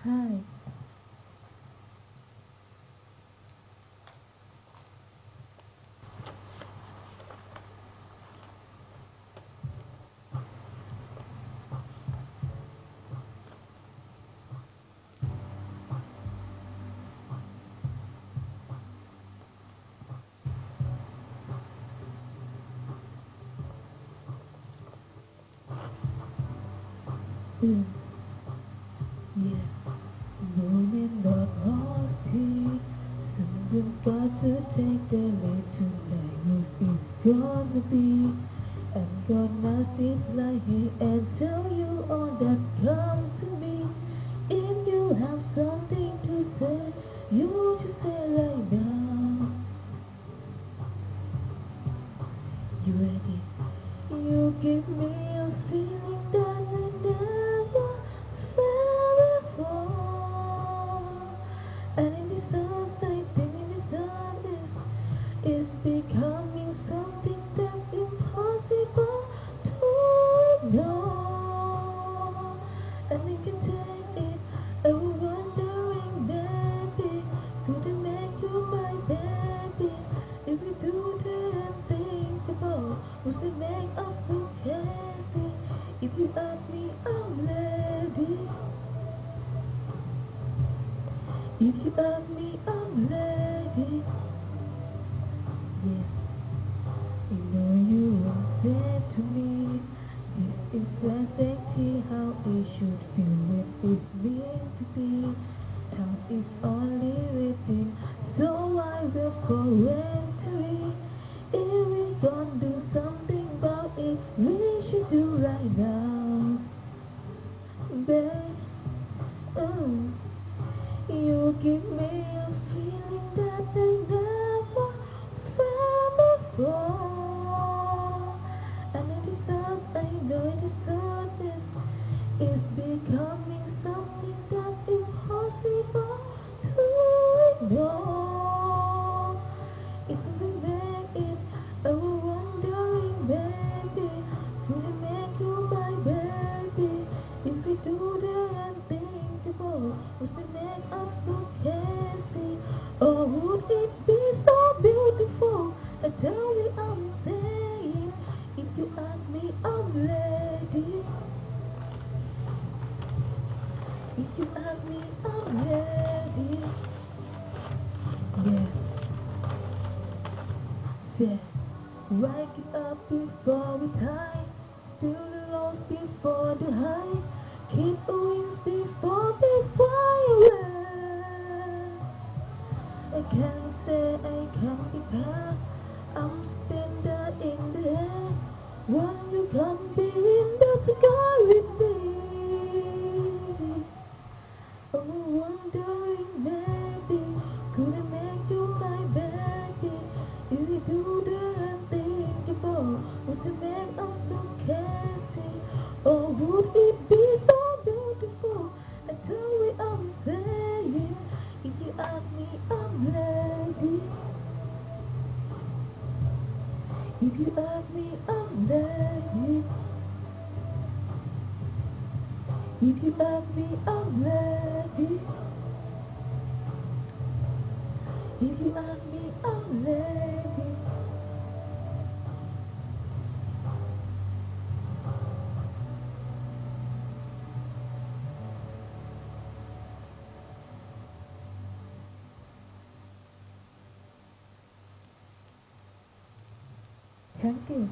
Hi. Mm. Yeah. Morning dog heartbeat. Someone's got to take the lead tonight. Who it's gonna be? I'm gonna sit like here and tell you all that comes to me. If you have something to say, you just say right now. You ready? You give me a feeling that I never felt before. And in this exciting, in this darkness, it's becoming something that's impossible to ignore. And we can take it, and we're wondering, baby, could it make you my baby? If we do the unthinkable, would it make us so happy? If you ask me, I'm ready. If you ask me, I'm ready. Yes, you know you once said to me, this is exactly how it should feel when it's meant to be. Time is only waiting, so I will for entry. If we gonna do something about it, we should do right now, babe. Oh. You give me a feeling that I never felt before. And it is us, I know it is sadness. It's becoming something that's impossible to ignore. If we make it, I was wondering, baby, could I make you my baby? If we do the unthinkable, would it make us so happy? Or would it be so beautiful? And tell me I'm saying, if you ask me, I'm ready. If you ask me, I'm ready. Yeah. Yeah, wake it up before we die. Feel the loss before the high. Keep the wings before they fly away. I can't say I can't be past. I'm standing in the air. When you come be in the sky with me. Oh, wondering, baby, could I make you my baby? If we do the unthinkable, would it make us so catchy? Or would it be so beautiful? And tell me I'm saying, if you ask me, I'm ready. If you ask me, I'm ready. If you ask me, I'm ready. If you ask me, I'm ready. Thank you.